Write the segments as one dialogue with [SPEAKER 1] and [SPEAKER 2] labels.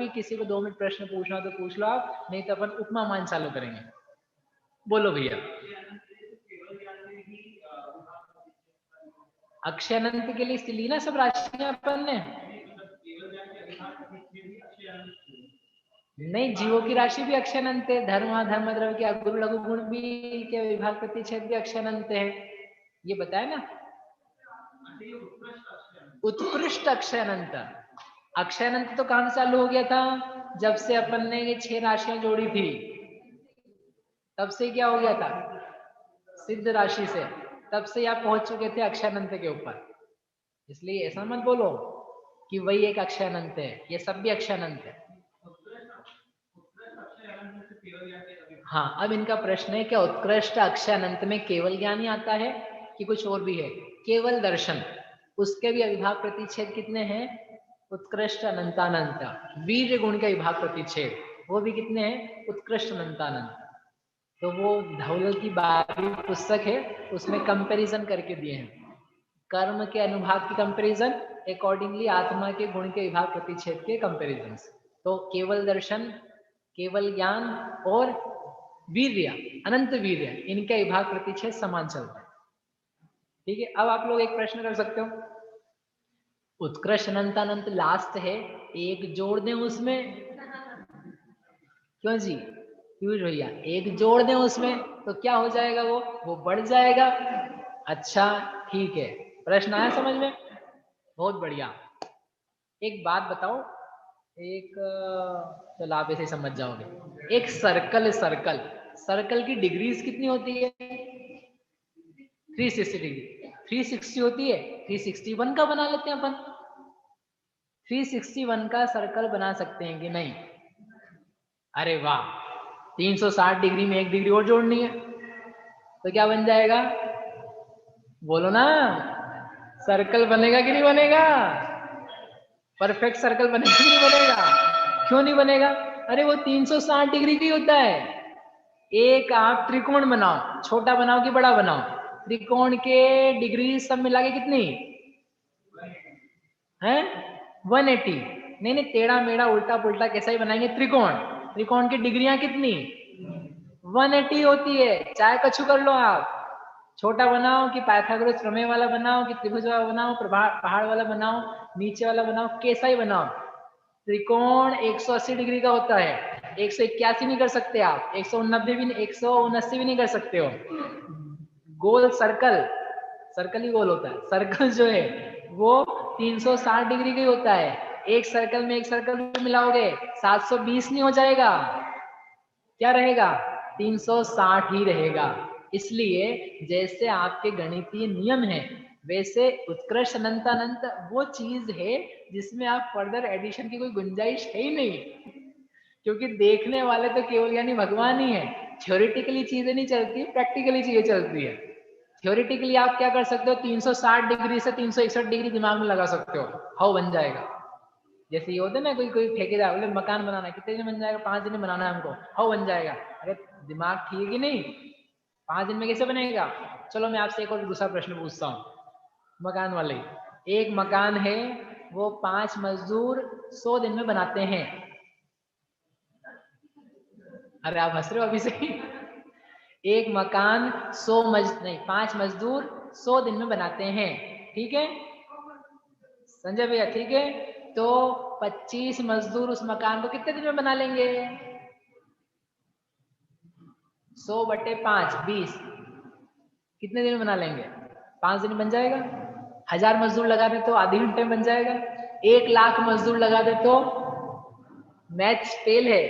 [SPEAKER 1] भी किसी को 2 मिनट प्रश्न पूछना तो पूछ लो आप, नहीं तो अपन उपमा मान चालू करेंगे। बोलो भैया। अक्षय अनंत के लिए ली ना सब राशियां अपन ने। नहीं, जीवों की राशि भी अक्षय अनंत है, धर्म धर्म द्रव्य के गुरु लघु गुण भी के विभाग प्रतिच्छेद भी अक्षय अनंत है, ये बताया ना। उत्कृष्ट अक्षय अनंत। अक्षय अनंत तो कहां से चालू हो गया था, जब से अपन ने ये 6 राशियां जोड़ी थी, तब से क्या हो गया था, सिद्ध राशि से, तब से आप पहुंच चुके थे अक्षय अनंत के ऊपर। इसलिए ऐसा मत बोलो कि वही एक अक्षय अनंत है, ये सब भी अक्षय अनंत है। हाँ, अब इनका प्रश्न है क्या उत्कृष्ट अक्षय अनंत में केवल ज्ञान ही आता है कि कुछ और भी है। केवल दर्शन, उसके भी अविभाग प्रतिच्छेद कितने हैं, उत्कृष्ट अनंतानंत। वीर्य गुण के विभाग प्रतिच्छेद वो भी कितने हैं, उत्कृष्ट अनंतानंत। तो वो धौल की 12वीं पुस्तक है, उसमें कंपैरिजन करके दिए हैं, कर्म के अनुभाग की कंपैरिजन, अकॉर्डिंगली आत्मा के गुण के विभाग प्रतिच्छेद के कंपैरिजन। तो केवल दर्शन, केवल ज्ञान और वीर्य, अनंत वीर्य, इनका विभाग प्रतिच्छेद समान चलता है। ठीक है, अब आप लोग एक प्रश्न कर सकते हो, उत्कृष्ट अनंतानंत लास्ट है, एक जोड़ दें उसमें, क्यों जी पीयूष भैया, एक जोड़ दें उसमें तो क्या हो जाएगा, वो बढ़ जाएगा। अच्छा ठीक है, प्रश्न आया समझ में, बहुत बढ़िया। एक बात बताओ, एक चलो आप ऐसे समझ जाओगे, एक सर्कल की डिग्रीज कितनी होती है, 360 डिग्री, 360 होती है, 361 का बना लेते हैं अपन, 361 का सर्कल बना सकते हैं कि नहीं। अरे वाह, 360 डिग्री में 1 डिग्री और जोड़नी है तो क्या बन जाएगा, बोलो ना, सर्कल बनेगा कि नहीं बनेगा, परफेक्ट सर्कल बनेगा कि नहीं बनेगा, क्यों नहीं बनेगा, अरे वो 360 डिग्री की होता है। एक आप त्रिकोण बनाओ, छोटा बनाओ कि बड़ा बनाओ, त्रिकोण के डिग्री सब मिला के कितनी है, 180। नहीं, टेढ़ा मेढ़ा उल्टा पुल्टा कैसा ही बनाएंगे, त्रिकोण की डिग्रियां कितनी 180 होती है। चाहे कछु कर लो आप, छोटा बनाओ कि पाइथागोरस प्रमेय वाला बनाओ कि त्रिभुज वाला बनाओ, पहाड़ वाला बनाओ, नीचे वाला बनाओ, कैसा ही बनाओ, त्रिकोण 180 डिग्री का होता है। 181 नहीं कर सकते आप, 190 भी नहीं, 179 भी नहीं कर सकते हो। गोल सर्कल ही गोल होता है, सर्कल जो है वो 360 डिग्री का ही होता है। एक सर्कल में एक सर्कल में मिलाओगे 720 नहीं हो जाएगा, क्या रहेगा, 360 ही रहेगा। इसलिए जैसे आपके गणितीय नियम है, वैसे उत्कृष्ट अनंतानंत वो चीज है जिसमें आप फर्दर एडिशन की कोई गुंजाइश है ही नहीं, क्योंकि देखने वाले तो केवल यानी भगवान ही है। थ्योरेटिकली चीजें नहीं चलती, प्रैक्टिकली चीजें चलती है। थ्योरेटिकली आप क्या कर सकते हो, 360 डिग्री से 361 डिग्री दिमाग में लगा सकते हो, हाउ बन जाएगा। जैसे ये होता है ना, कोई ठेकेदार बोले मकान बनाना है, कितने दिन बन जाएगा, 5 दिन में बनाना है हमको, हाउ बन जाएगा। अरे दिमाग ठीक है कि नहीं, 5 दिन में कैसे बनेगा। चलो मैं आपसे एक और दूसरा प्रश्न पूछता हूँ, मकान वाले, एक मकान है वो 5 मजदूर 100 दिन में बनाते हैं। अरे आप हंस रहे हो अभी से। एक मकान 5 मजदूर 100 दिन में बनाते हैं, ठीक है संजय भैया, ठीक है। तो 25 मजदूर उस मकान को कितने दिन में बना लेंगे, 100/5 20, कितने दिन में बना लेंगे, 5 दिन में बन जाएगा। 1000 मजदूर लगा दे तो आधे घंटे में बन जाएगा। 1 लाख मजदूर लगा दे तो, मैथ्स फेल है,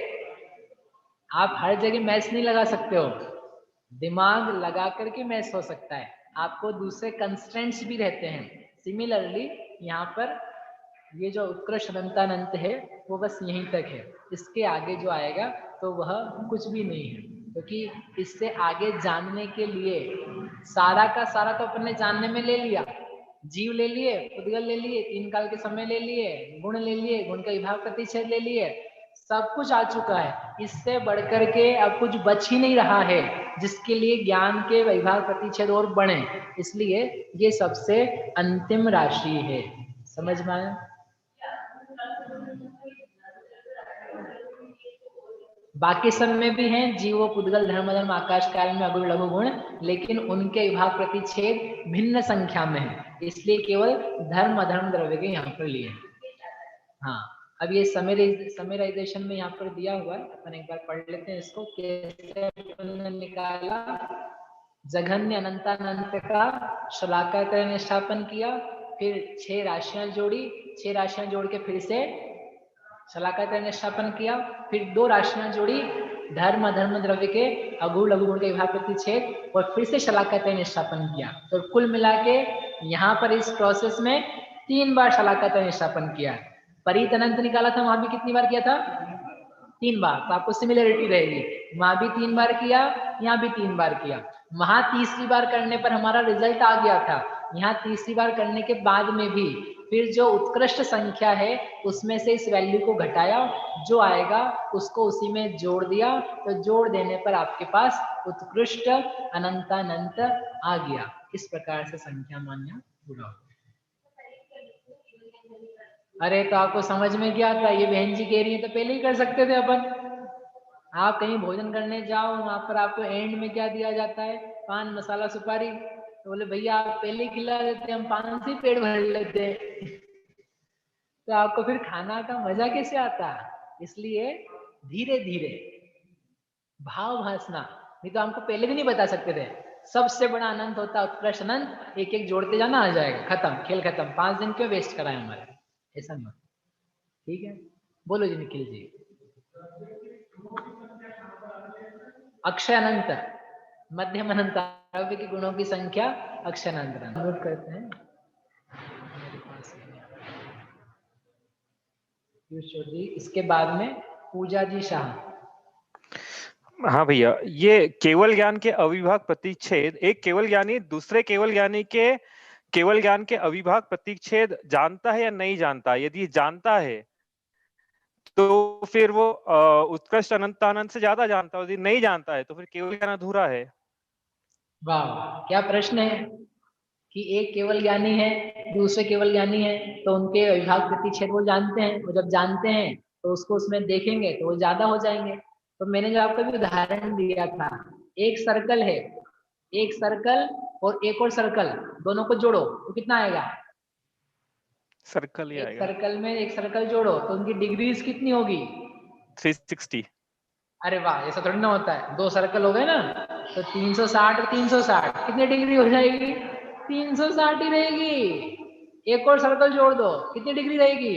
[SPEAKER 1] आप हर जगह मैथ्स नहीं लगा सकते हो, दिमाग लगा करके मैथ्स हो सकता है, आपको दूसरे कंस्ट्रेंट्स भी रहते हैं। सिमिलरली यहाँ पर ये जो उत्कृष्ट अनंतानंत है वो बस यहीं तक है, इसके आगे जो आएगा तो वह कुछ भी नहीं है, क्योंकि इससे आगे जानने के लिए सारा का सारा तो अपन ने जानने में ले लिया, जीव ले लिए, उद्गल ले लिए, 3 काल के समय ले लिए, गुण ले लिए, गुण का विभाग प्रतिच्छेद ले लिए, सब कुछ आ चुका है। इससे बढ़कर के अब कुछ बच ही नहीं रहा है जिसके लिए ज्ञान के विभाग प्रतिच्छेद और बढ़े, इसलिए ये सबसे अंतिम राशि है। समझ में आया। बाकी सब में भी हैं जीव पुद्गल धर्म धर्म आकाश काल में अगुण लघु गुण, लेकिन उनके विभाग प्रतिच्छेद भिन्न संख्या में है, इसलिए केवल धर्म अधर्म द्रव्य के यहाँ पर लिए। हाँ, अब ये समराइजेशन में यहाँ पर दिया हुआ है, अपन एक बार पढ़ लेते हैं इसको। कैसे अपन निकाला, जघन्य अनंतानंत का शलाकायतन निष्ठापन किया, फिर 6 राशियां जोड़ी, 6 राशियां जोड़ के फिर से शलाकायतन निष्ठापन किया, फिर 2 राशियां जोड़ी धर्म अधर्म द्रव्य के अगुण लघु गुण के विभाग प्रतिच्छेद, और फिर से शलाकायतन निष्ठापन किया। तो कुल मिला के यहाँ पर इस प्रोसेस में 3 बार शलाकायतन निष्ठापन किया। परित अनंत निकाला था, वहां भी कितनी बार किया था? 3 बार। तो आपको सिमिलरिटी रहेगी, वहां भी 3 बार किया, यहाँ भी 3 बार किया। वहां तीसरी बार करने पर हमारा रिजल्ट आ गया था, यहाँ तीसरी बार करने के बाद में भी फिर जो उत्कृष्ट संख्या है उसमें से इस वैल्यू को घटाया, जो आएगा उसको उसी में जोड़ दिया, तो जोड़ देने पर आपके पास उत्कृष्ट अनंतानंत आ गया। इस प्रकार से संख्या मान्य पूरा हो। अरे तो आपको समझ में क्या आता? ये बहन जी कह रही है तो पहले ही कर सकते थे अपन। आप कहीं भोजन करने जाओ, वहां पर आपको एंड में क्या दिया जाता है? पान मसाला सुपारी। तो बोले भैया आप पहले ही खिला देते, हम पान से पेट भर लेते। तो आपको फिर खाना का मजा कैसे आता? इसलिए धीरे धीरे भाव भासना, नहीं तो हमको पहले भी नहीं बता सकते थे। सबसे बड़ा अनंत होता उत्कृष्ट अनंत, एक एक जोड़ते जाना, आ जाएगा, खत्म, खेल खत्म। 5 दिन क्यों वेस्ट कराए हमारे? ऐसा नहीं। ठीक है, बोलो जी निखिल जी। अक्षय अनंत, मध्यम अनंत, द्रव्य के गुणों की संख्या अक्षय अनंत। नोट करते हैं जी। इसके बाद में पूजा जी शाह।
[SPEAKER 2] हाँ भैया, ये केवल ज्ञान के अविभाग प्रतिच्छेद, एक केवल ज्ञानी दूसरे केवल ज्ञानी के केवल ज्ञान के अविभाग प्रतिच्छेद जानता है या नहीं जानता? यदि जानता है तो फिर वो उत्कृष्ट अनंतानंद से ज्यादा जानता है, यदि नहीं जानता है तो फिर केवल ज्ञान अधूरा है।
[SPEAKER 1] वाह, क्या प्रश्न है कि एक केवल ज्ञानी है, दूसरे केवल ज्ञानी है, तो उनके विभाग प्रतिच्छेद वो जानते हैं, और जब जानते हैं तो उसको उसमें देखेंगे तो वो ज्यादा हो जाएंगे। तो मैंने जो आपको भी उदाहरण दिया था, एक सर्कल है, एक सर्कल और एक और सर्कल, दोनों को जोड़ो तो कितना आएगा?
[SPEAKER 2] सर्कल ही
[SPEAKER 1] एक
[SPEAKER 2] आएगा।
[SPEAKER 1] सर्कल में एक सर्कल जोड़ो तो उनकी डिग्रीज कितनी होगी?
[SPEAKER 2] 360।
[SPEAKER 1] अरे वाह, ऐसा थोड़ी ना होता है। 2 सर्कल हो गए ना, तो 360 और 360 कितनी डिग्री हो जाएगी? 360 ही रहेगी। एक और सर्कल जोड़ दो, कितनी डिग्री रहेगी?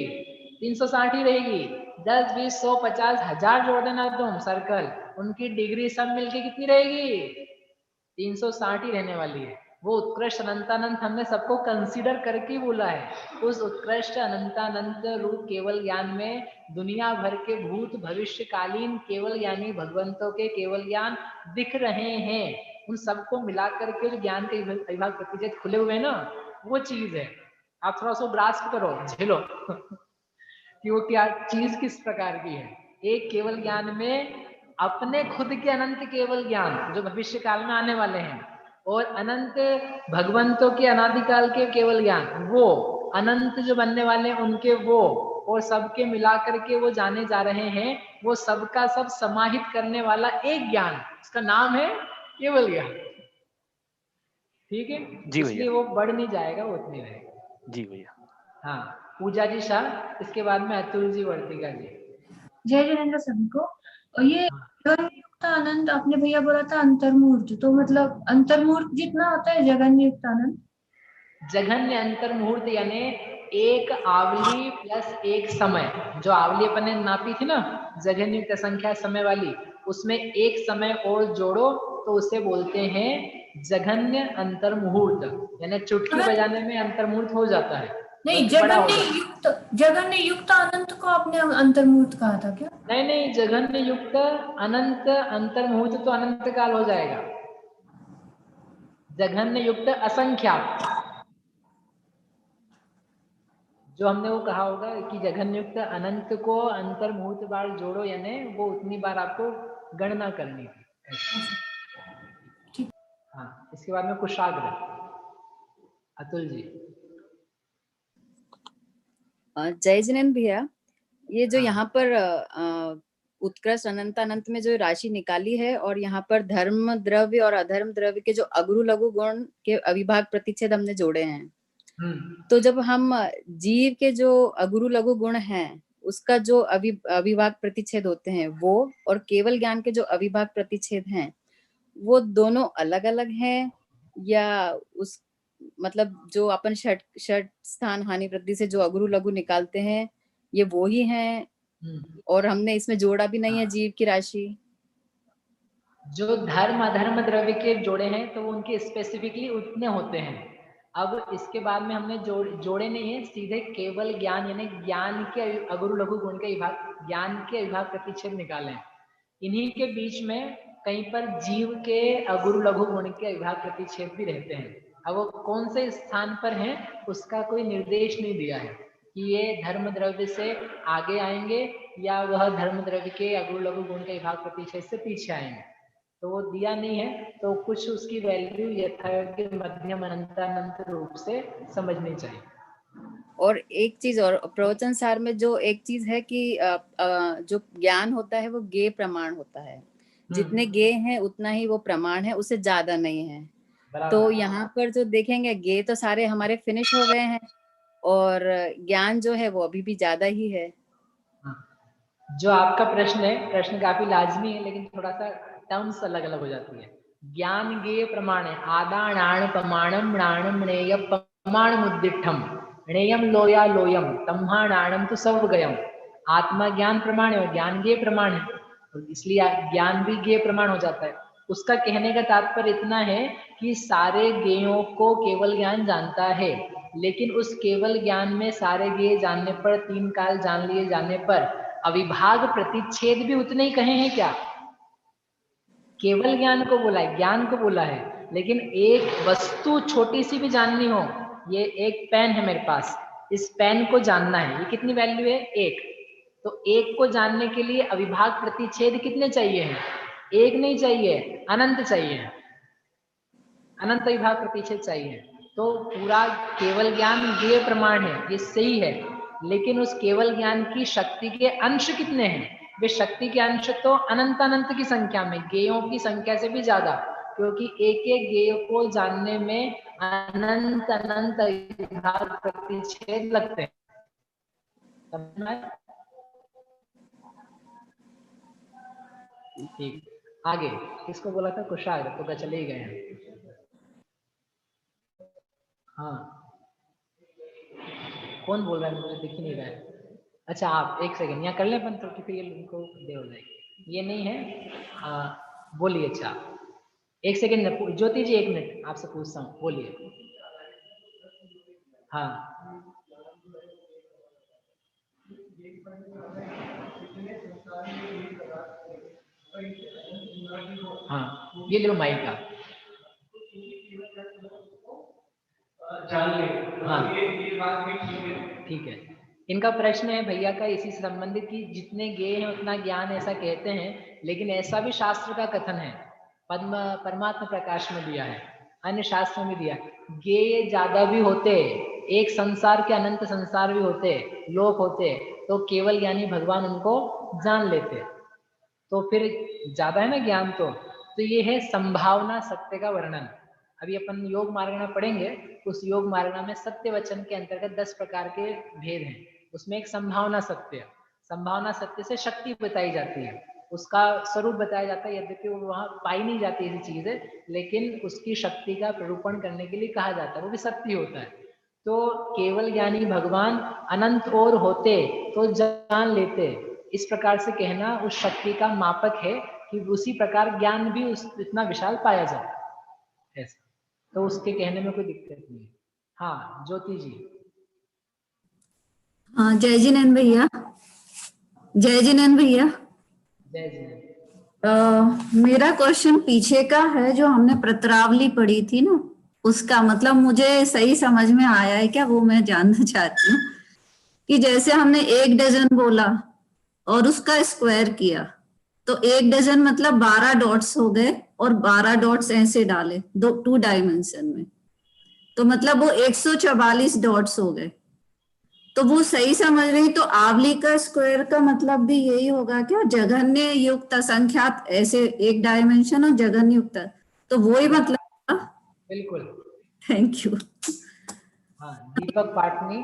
[SPEAKER 1] 360 ही रहेगी। 10 20 100 50 1000 जोड़ देना तुम सर्कल, उनकी डिग्री सब मिलके कितनी रहेगी? 360 ही रहने वाली है। वो उत्कृष्ट अनंतानंत हमने सबको कंसीडर करके बोला है। उस उत्कृष्ट अनंतानंत रूप केवल ज्ञान में दुनिया भर के भूत भविष्यकालीन केवल ज्ञानी भगवंतों के केवल ज्ञान दिख रहे हैं। उन सबको मिला करके जो ज्ञान के विभाग प्रतिशत खुले हुए हैं ना, वो चीज है। आप थोड़ा सा ग्रास्प करो, झेलो कि वो क्या चीज किस प्रकार की है। एक केवल ज्ञान में अपने खुद के अनंत केवल ज्ञान जो भविष्य काल में आने वाले हैं, और अनंत भगवंतों के अनादिकाल के केवल ज्ञान, वो अनंत जो बनने वाले हैं उनके वो, और सबके मिला करके वो जाने जा रहे हैं। वो सबका सब समाहित करने वाला एक ज्ञान, उसका नाम है केवल ज्ञान। ठीक है, इसलिए वो बढ़ नहीं जाएगा, वो उतनी रहेगा।
[SPEAKER 2] जी भैया।
[SPEAKER 1] हाँ, पूजा जी शाह, इसके बाद में अतुल जी वर्तिका जी।
[SPEAKER 3] जय जिनेन्द्र सभी को। ये युक्त आनंद आपने भैया बोला था अंतर्मुहूर्त, तो मतलब अंतर्मुहूर्त जितना होता है जगन्य युक्त आनंद?
[SPEAKER 1] जघन्य अंतर्मुहूर्त यानी एक आवली प्लस एक समय, जो आवली अपन ने नापी थी ना जघन्य युक्त संख्या समय वाली, उसमें एक समय और जोड़ो तो उसे बोलते हैं जघन्य अंतर्मुहूर्त। यानी चुटकी बजाने में अंतर्मुहूर्त हो जाता है।
[SPEAKER 3] नहीं, जघन्य युक्त अनंत को आपने अंतर्मुहूर्त कहा था क्या?
[SPEAKER 1] नहीं नहीं, जघन्य युक्त अनंत अंतर्मुहूर्त तो अनंत काल हो जाएगा। जघन्य युक्त असंख्या, जो हमने वो कहा होगा कि जघन्य युक्त अनंत को अंतर्मुहूर्त बार जोड़ो, यानी वो उतनी बार आपको गणना करनी थी। हाँ, इसके बाद में कुशाग्र अतुल जी।
[SPEAKER 4] जय जिनेन्द्र भैया, ये जो यहाँ पर उत्कृष्ट अनंत अनंत में जो राशि निकाली है, और यहाँ पर धर्म द्रव्य और अधर्म द्रव्य के जो अगुरु लघु गुण के अविभाग प्रतिच्छेद हमने जोड़े हैं। तो जब हम जीव के जो अगुरु लघु गुण हैं उसका जो अविभाग प्रतिच्छेद होते हैं वो, और केवल ज्ञान के जो अविभाग प्रतिच्छेद हैं वो दोनों अलग अलग हैं, या उस मतलब जो अपन षट स्थान हानि वृद्धि से जो अगुरु लघु निकालते हैं ये वो ही हैं, और हमने इसमें जोड़ा भी नहीं है जीव की राशि।
[SPEAKER 1] जो धर्म अधर्म द्रव्य के जोड़े हैं तो वो उनके स्पेसिफिकली उतने होते हैं। अब इसके बाद में हमने जोड़े नहीं है, सीधे केवल ज्ञान यानी ज्ञान के अगुरु लघु गुण के विभाग, ज्ञान के विभाग प्रतिच्छेद निकाले हैं। इन्हीं के बीच में कहीं पर जीव के अगुरु लघु गुण के विभाग प्रतिच्छेद भी रहते हैं। अब वो कौन से स्थान पर हैं उसका कोई निर्देश नहीं दिया है कि ये धर्म द्रव्य से आगे आएंगे या वह धर्म द्रव्य के अगुरु लघु गुण के विभाग प्रतिच्छेद से पीछे आएंगे, तो वो दिया नहीं है। तो कुछ उसकी वैल्यू यथायोग्य मध्यम अनंत रूप से समझनी चाहिए।
[SPEAKER 4] और एक चीज और, प्रवचन सार में जो एक चीज है कि जो ज्ञान होता है वो ज्ञेय प्रमाण होता है, जितने ज्ञेय हैं उतना ही वो प्रमाण है, उससे ज्यादा नहीं है। तो यहाँ पर जो देखेंगे ज्ञेय तो सारे हमारे फिनिश हो गए हैं, और ज्ञान जो है वो अभी भी ज्यादा ही है।
[SPEAKER 1] जो आपका प्रश्न है, प्रश्न काफी लाजमी है, लेकिन थोड़ा सा टर्म्स अलग अलग हो जाती है। ज्ञान ज्ञेय प्रमाण है, आदाणाण प्रमाणम णाणम णेय प्रमाण मुद्दिठम णेयम लोया लोयम तम्हाणाणम तो सब गयम। आत्मा ज्ञान प्रमाण है, ज्ञान ज्ञेय प्रमाण है, इसलिए ज्ञान भी ज्ञेय प्रमाण हो जाता है। उसका कहने का तात्पर्य इतना है कि सारे ज्ञेयों को केवल ज्ञान जानता है, लेकिन उस केवल ज्ञान में सारे ज्ञेय जानने पर, तीन काल जान लिए जाने पर अविभाग प्रतिच्छेद भी उतने ही कहे हैं क्या? केवल ज्ञान को बोला है, ज्ञान को बोला है, लेकिन एक वस्तु छोटी सी भी जाननी हो, ये एक पेन है मेरे पास, इस पेन को जानना है, ये कितनी वैल्यू है? एक। तो एक को जानने के लिए अविभाग प्रतिच्छेद कितने चाहिए हैं? एक नहीं चाहिए, अनंत चाहिए, अनंत अविभाग प्रतिच्छेद चाहिए। तो पूरा केवल ज्ञान ज्ञेय प्रमाण है, ये सही है, लेकिन उस केवल ज्ञान की शक्ति के अंश कितने हैं? वे शक्ति के अंश तो अनंत अनंत की संख्या में, ज्ञेयों की संख्या से भी ज्यादा, क्योंकि एक एक ज्ञेय को जानने में अनंत अनंत अविभाग प्रतिच्छेद लगते हैं। ठीक, आगे किसको बोला था? कुशाग्र, तो चले ही गए हैं। हाँ, कौन बोल रहा है? मुझे दिख ही नहीं रहा है। अच्छा, आप एक सेकंड यहाँ कर ले अपन, तो फिर ये उनको दे हो जाएगी। ये नहीं है, बोलिए। अच्छा एक सेकंड, ज्योति जी एक मिनट, आपसे पूछता हूँ, बोलिए। हाँ हाँ, ये लो माइक का। हाँ ठीक है। इनका प्रश्न है भैया का इसी से संबंधित कि जितने ज्ञेय हैं उतना ज्ञान, ऐसा कहते हैं, लेकिन ऐसा भी शास्त्र का कथन है, परमात्मा प्रकाश में दिया है, अन्य शास्त्रों में दिया, ज्ञेय ज्यादा भी होते, एक संसार के अनंत संसार भी होते, लोक होते, तो केवल ज्ञानी भगवान उनको जान लेते। तो फिर ज्यादा है ना ज्ञान, तो ये है संभावना सत्य का वर्णन। अभी अपन योग मार्गणा पढ़ेंगे, उस योग मार्गणा में सत्य वचन के अंतर्गत 10 प्रकार के भेद हैं, उसमें एक संभावना सत्य, संभावना सत्य से शक्ति बताई जाती है, उसका स्वरूप बताया जाता है, यद्यपि वो वहां पाई नहीं जाती ऐसी चीज है, लेकिन उसकी शक्ति का प्ररूपण करने के लिए कहा जाता है, वो भी सत्य होता है। तो केवल ज्ञानी भगवान अनंत और होते तो जान लेते, इस प्रकार से कहना उस शक्ति का मापक है कि उसी प्रकार ज्ञान भी उस इतना विशाल पाया जाता है, ऐसा। तो उसके कहने में कोई दिक्कत नहीं है। हाँ ज्योति जी।
[SPEAKER 5] हाँ, जय जिनेन्द्र भैया। जय जिनेन्द्र भैया।
[SPEAKER 1] जय जिनेन्द्र।
[SPEAKER 5] मेरा क्वेश्चन पीछे का है, जो हमने प्रत्रावली पढ़ी थी ना, उसका मतलब मुझे सही समझ में आया है क्या, वो मैं जानना चाहती हूँ। कि जैसे हमने 1 डजन बोला और उसका स्क्वायर किया, तो 1 डजन मतलब 12 डॉट्स हो गए, और 12 डॉट्स ऐसे डाले 2 डायमेंशन में, तो मतलब वो 144 डॉट्स हो गए। तो वो सही समझ रही, तो आवली का स्क्वायर का मतलब भी यही होगा क्या, जघन्य युक्त असंख्यात, ऐसे एक डायमेंशन और जघन्य युक्त, तो वो ही मतलब।
[SPEAKER 1] बिल्कुल।
[SPEAKER 5] Thank you.
[SPEAKER 1] हाँ, दीपक पाटनी,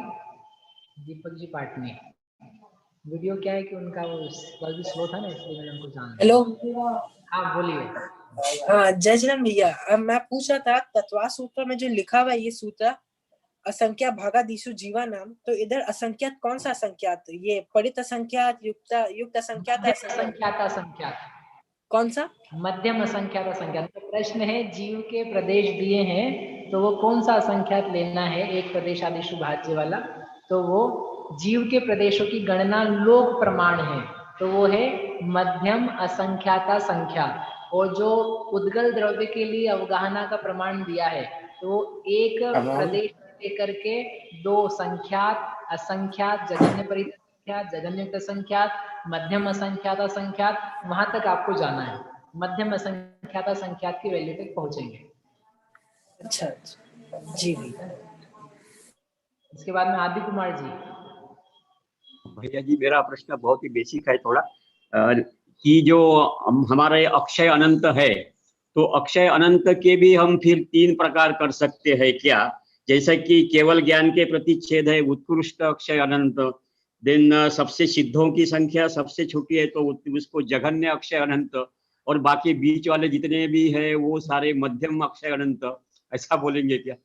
[SPEAKER 1] दीपक जी पाटनी। वीडियो क्या है कि उनका वो भी स्लो था ना, इसलिए मैंने उनको जान लिया।
[SPEAKER 6] हेलो।
[SPEAKER 1] हाँ बोलिए।
[SPEAKER 6] हाँ जय जगन्नाथ भैया, अब मैं पूछ रहा था तत्वा सूत्र में जो लिखा हुआ है ये सूत्र असंख्या भागादिषु जीवा नाम, तो इधर असंख्यात कौन सा असंख्यात, ये परित असंख्यात, युक्त असंख्यात,
[SPEAKER 1] असंख्यात, असंख्यात
[SPEAKER 6] कौन सा?
[SPEAKER 1] मध्यम असंख्यात असंख्यात। तो प्रश्न है जीव के प्रदेश दिए हैं तो वो कौन सा असंख्यात लेना है, एक प्रदेश आदिशु भाज्य वाला। तो वो जीव के प्रदेशों की गणना लोक प्रमाण है, तो वो है मध्यम असंख्याता संख्या। और जो उद्गल द्रव्य के लिए अवगाहना का प्रमाण दिया है, तो एक प्रदेश लेकर के दो संख्यात, असंख्यात, जघन्य परित असंख्यात, जघन्य असंख्यात, मध्यम असंख्यात असंख्यात, वहां तक आपको जाना है। मध्यम असंख्यात असंख्यात की वैल्यू तक पहुंचेंगे।
[SPEAKER 6] अच्छा जी भैया।
[SPEAKER 1] इसके बाद में आदि कुमार जी।
[SPEAKER 7] भैया जी मेरा प्रश्न बहुत ही बेसिक है थोड़ा, कि जो हमारे अक्षय अनंत है, तो अक्षय अनंत के भी हम फिर 3 प्रकार कर सकते हैं क्या? जैसा कि केवल ज्ञान के प्रतिच्छेद है उत्कृष्ट अक्षय अनंत, देन सबसे सिद्धों की संख्या सबसे छोटी है तो उसको जघन्य अक्षय अनंत, और बाकी बीच वाले जितने भी है वो सारे मध्यम अक्षय अनंत, ऐसा बोलेंगे क्या?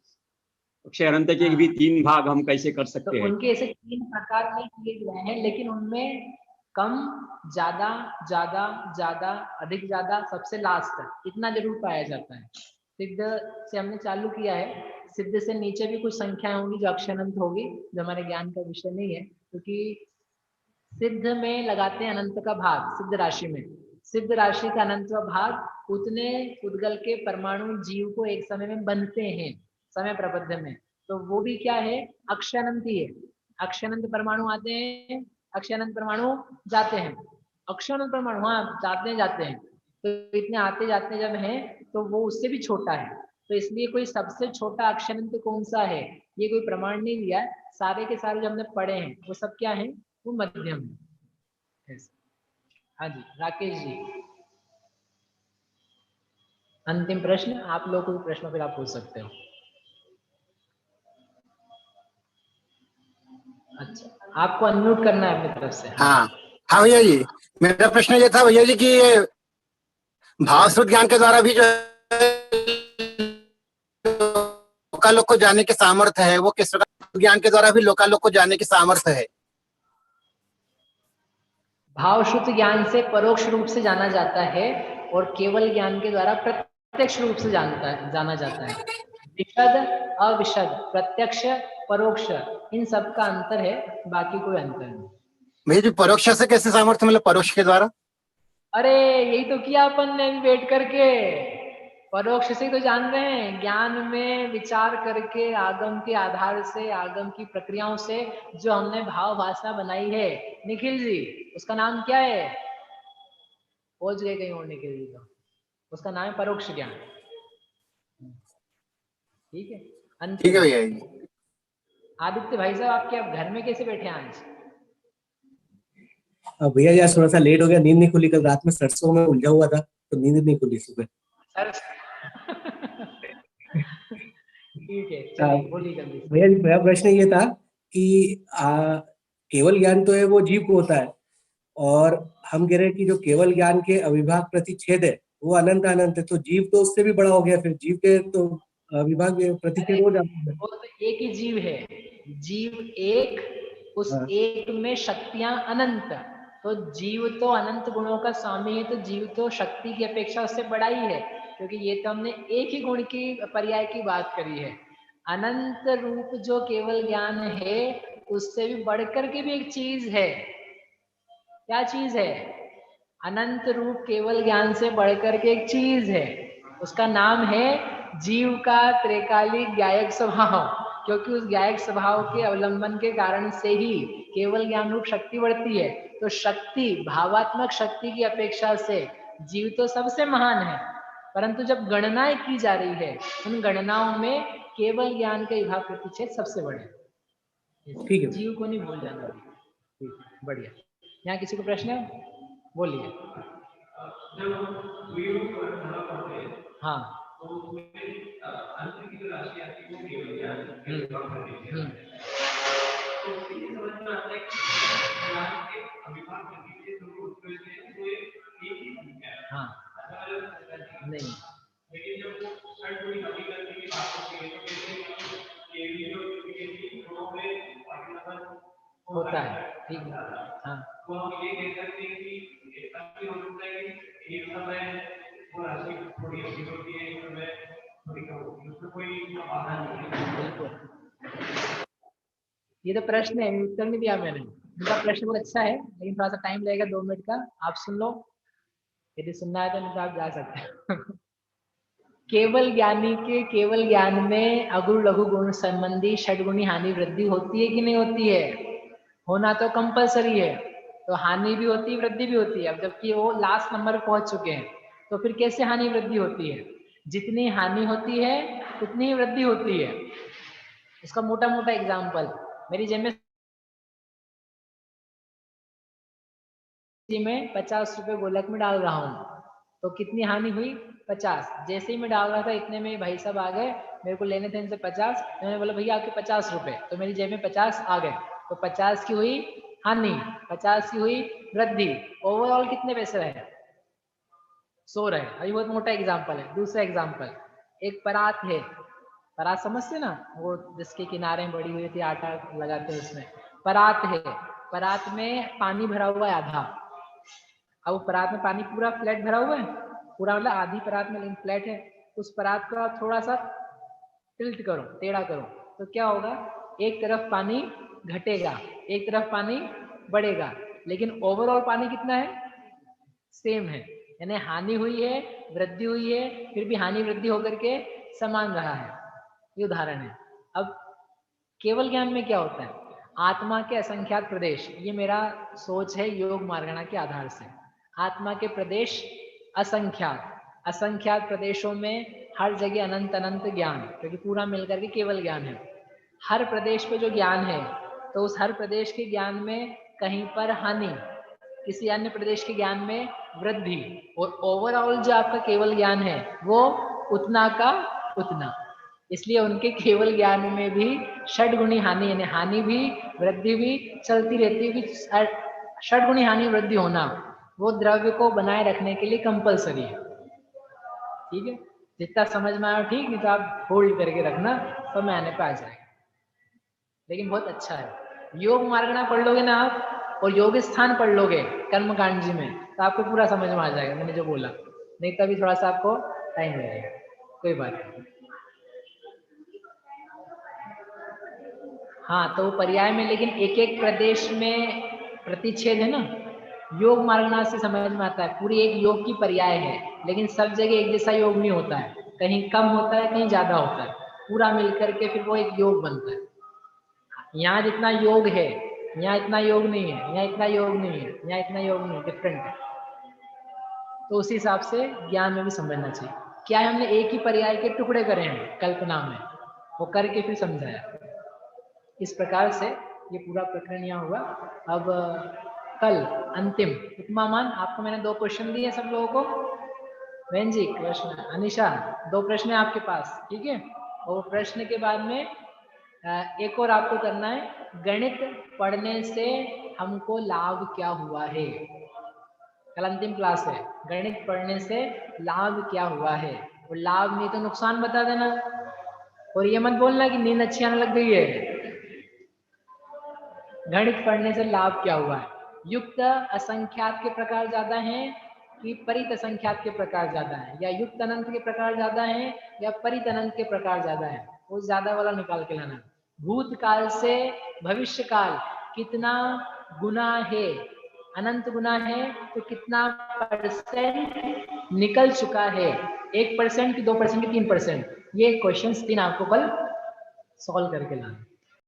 [SPEAKER 7] अक्षय अनंत के भी 3 भाग हम कैसे कर सकते
[SPEAKER 1] तो
[SPEAKER 7] हैं?
[SPEAKER 1] उनके ऐसे 3 प्रकार में किए गए हैं, लेकिन उनमें कम, ज्यादा, ज्यादा, ज्यादा, अधिक, ज्यादा, सबसे लास्ट इतना जरूर पाया जाता है। सिद्ध से हमने चालू किया है, सिद्ध से नीचे भी कुछ संख्याएं होंगी जो अक्षय अनंत होगी, जो हमारे ज्ञान का विषय नहीं है, क्योंकि सिद्ध में लगाते हैं अनंत का भाग। सिद्ध राशि में सिद्ध राशि का अनंत भाग उतने उद्गल के परमाणु जीव को एक समय में बनते हैं समय प्रबंध में, तो वो भी क्या है, अक्षय अनंत ही है। अक्षय अनंत परमाणु आते हैं, अक्षय अनंत परमाणु जाते हैं, अक्षय अनंत परमाणु हाँ जाते हैं, तो इतने आते जाते जब हैं तो वो उससे भी छोटा है। तो इसलिए कोई सबसे छोटा अक्षय अनंत कौन सा है, ये कोई प्रमाण नहीं दिया है। सारे के सारे जो हमने पढ़े हैं वो सब क्या है, वो मध्यम है। हाँ जी राकेश जी, अंतिम प्रश्न। आप लोग कोई प्रश्न फिर आप पूछ सकते हो। अच्छा, आपको अनम्यूट करना है अपनी तरफ से।
[SPEAKER 8] हाँ हाँ भैया जी, मेरा प्रश्न ये था भैया जी कि भावश्रुत ज्ञान के द्वारा भी जो लोकालोक को जानने के सामर्थ्य है, वो किस प्रकार ज्ञान के द्वारा भी लोकालोक को जानने के सामर्थ्य है?
[SPEAKER 1] भावश्रुत ज्ञान से परोक्ष रूप से जाना जाता है और केवल ज्ञान के द्वारा प्रत्यक्ष रूप से जाना जाता है। विशद, अविशद, प्रत्यक्ष, परोक्ष, इन सब का अंतर है, बाकी कोई अंतर नहीं।
[SPEAKER 8] भैया जी परोक्ष से कैसे सामर्थ्य मतलब परोक्ष के द्वारा?
[SPEAKER 1] अरे यही तो किया अपन ने बैठ करके, परोक्ष से तो जान रहे हैं, ज्ञान में विचार करके आगम के आधार से, आगम की प्रक्रियाओं से जो हमने भाव भाषा बनाई है। निखिल जी उसका नाम क्या है, पहुंच गए कहीं और निखिल जी, तो उसका नाम है परोक्ष ज्ञान। ठीक है,
[SPEAKER 8] ठीक है भैया जी।
[SPEAKER 1] आदित्य भाई साहब आपके अब घर में कैसे बैठे हैं आज?
[SPEAKER 9] भैया जी आज थोड़ा सा लेट हो गया, नींद नहीं खुली, कल रात में सरसों में उलझा हुआ था तो नींद नहीं खुली सुबह।
[SPEAKER 1] ठीक है चलिए बोलिए जल्दी।
[SPEAKER 9] भैया जी मेरा प्रश्न ये था कि केवल ज्ञान तो है वो जीव को होता है, और हम कह रहे हैं कि जो केवल ज्ञान के अविभाग प्रतिच्छेद है वो अनंत अनंत है, तो जीव तो उससे भी बड़ा हो गया, फिर जीव के तो अविभाग प्रतिच्छेद हो जाता है।
[SPEAKER 1] वो तो एक ही जीव है, जीव एक, उस एक में शक्तियां अनंत, तो जीव तो अनंत गुणों का स्वामी है, तो जीव तो शक्ति की अपेक्षा उससे बड़ा ही है, क्योंकि ये तो हमने एक ही गुण की पर्याय की बात करी है। अनंत रूप जो केवल ज्ञान है उससे भी बढ़कर के भी एक चीज है। क्या चीज है? अनंत रूप केवल ज्ञान से बढ़कर के एक चीज है, उसका नाम है जीव का त्रैकालिक ज्ञायक स्वभाव, क्योंकि उस ज्ञायक स्वभाव के अवलंबन के कारण से ही केवल ज्ञान रूप शक्ति बढ़ती है। तो शक्ति, भावात्मक शक्ति की अपेक्षा से जीव तो सबसे महान है, परंतु जब गणनाएं की जा रही है उन गणनाओं में केवल ज्ञान के विभाग प्रतिच्छेद सबसे बड़े।
[SPEAKER 9] ठीक है।
[SPEAKER 1] जीव को नहीं भूल जाना। ठीक, बढ़िया। यहाँ किसी को प्रश्न है? बोलिए। हाँ। हाँ, नहीं होता है, ठीक है। हाँ, ये तो प्रश्न है, उत्तर नहीं दिया मैंने। उनका प्रश्न बहुत अच्छा है, लेकिन थोड़ा सा टाइम लगेगा 2 मिनट का, आप सुन लो। यदि सुनना है तो नहीं तो आप जा सकते हैं। केवल ज्ञानी के केवल ज्ञान में अगुण लघु गुण संबंधी षडगुणी हानि वृद्धि होती है कि नहीं होती है? होना तो कंपलसरी है, तो हानि भी होती है, वृद्धि भी होती है। अब जबकि वो लास्ट नंबर पर पहुंच चुके हैं, तो फिर कैसे हानि वृद्धि होती है? जितनी हानि होती है उतनी ही वृद्धि होती है। इसका मोटा मोटा एग्जाम्पल, मेरी जेब में 50 रुपए गोलक में डाल रहा हूँ, तो कितनी हानि हुई? 50। जैसे ही मैं डाल रहा था इतने में भाई साहब आ गए, मेरे को लेने थे इनसे 50। मैंने बोला भैया आपके 50 रुपए, तो मेरी जेब में 50 आ गए, तो 50 की हुई हानि, 50 की हुई वृद्धि। ओवरऑल कितने पैसे रहे? 100 रहे। अभी बहुत मोटा एग्जाम्पल है। दूसरा एग्जाम्पल, एक परात है, परात समझते ना, वो जिसके किनारे बड़ी हुई थी, आटा लगाते हैं उसमें। परात है, परात में पानी भरा हुआ है आधा। अब परात में पानी पूरा फ्लैट भरा हुआ है, पूरा मतलब आधी परात में लेकिन फ्लैट है। उस परात को आप थोड़ा सा टिल्ट करो, टेढ़ा करो, तो क्या होगा? एक तरफ पानी घटेगा, एक तरफ पानी बढ़ेगा, लेकिन ओवरऑल पानी कितना है? सेम है। यानी हानि हुई है, वृद्धि हुई है, फिर भी हानि वृद्धि होकर के समान रहा है। ये उदाहरण है। अब केवल ज्ञान में क्या होता है? आत्मा के असंख्यात प्रदेश, ये मेरा सोच है योग मार्गणा के आधार से। आत्मा के प्रदेश असंख्यात, असंख्यात प्रदेशों में हर जगह अनंत अनंत ज्ञान, क्योंकि पूरा मिलकर के केवल ज्ञान है। हर प्रदेश पे जो ज्ञान है, तो उस हर प्रदेश के ज्ञान में कहीं पर हानि, किसी अन्य प्रदेश के ज्ञान में वृद्धि, और ओवरऑल जो आपका केवल ज्ञान है वो उतना का उतना। इसलिए उनके केवल ज्ञान में भी षडगुणी हानि, यानी हानि भी वृद्धि भी चलती रहती है। षडगुणी हानि वृद्धि होना वो द्रव्य को बनाए रखने के लिए कंपलसरी है। ठीक है, जितना समझ में आया ठीक, नहीं तो आप होल्ड करके रखना, समय आने पर आ जाएगा। लेकिन बहुत अच्छा है। योग मार्गणा पढ़ लोगे ना आप, और योग स्थान पढ़ लोगे कर्मकांड जी में, तो आपको पूरा समझ में आ जाएगा मैंने जो बोला। नहीं तो अभी थोड़ा सा आपको टाइम लगेगा, कोई बात नहीं। हाँ, तो पर्याय में, लेकिन एक एक प्रदेश में प्रतिच्छेद है ना, योग मार्गणा से समझ में आता है। पूरी एक योग की पर्याय है, लेकिन सब जगह एक जैसा योग नहीं होता है, कहीं कम होता है, कहीं ज्यादा होता है। पूरा मिलकर के फिर वो एक योग बनता है। यहाँ जितना योग है, यहाँ इतना योग नहीं है, यहाँ इतना योग नहीं है, यहाँ इतना योग नहीं है, डिफरेंट है। तो उसी हिसाब से ज्ञान में भी समझना चाहिए। क्या है, हमने एक ही पर्याय के टुकड़े करे हैं कल्पना में, वो करके फिर समझाया। इस प्रकार से ये पूरा प्रकरण यहाँ हुआ। अब कल अंतिम, उपमामान, आपको मैंने 2 क्वेश्चन दिए सब लोगों को। बहन जी कृष्ण, अनिशा, 2 प्रश्न है आपके पास, ठीक है। और प्रश्न के बाद में एक और आपको करना है, गणित पढ़ने से हमको लाभ क्या हुआ है। कल अंतिम क्लास है, गणित पढ़ने से लाभ क्या हुआ है, और लाभ नहीं तो नुकसान बता देना। और ये मत बोलना कि नींद अच्छी आने लग गई है। गणित पढ़ने से लाभ क्या हुआ है। युक्त असंख्यात के प्रकार ज्यादा हैं कि परित असंख्यात के प्रकार ज्यादा है, या युक्त अनंत के प्रकार ज्यादा है या परित अनंत के प्रकार ज्यादा है, वो ज्यादा वाला निकाल के लाना। भूतकाल से भविष्य काल कितना गुना है, अनंत गुना है तो कितना % निकल चुका है, 1% की 2% की 3%। ये क्वेश्चंस 3 आपको कल सॉल्व करके लाना।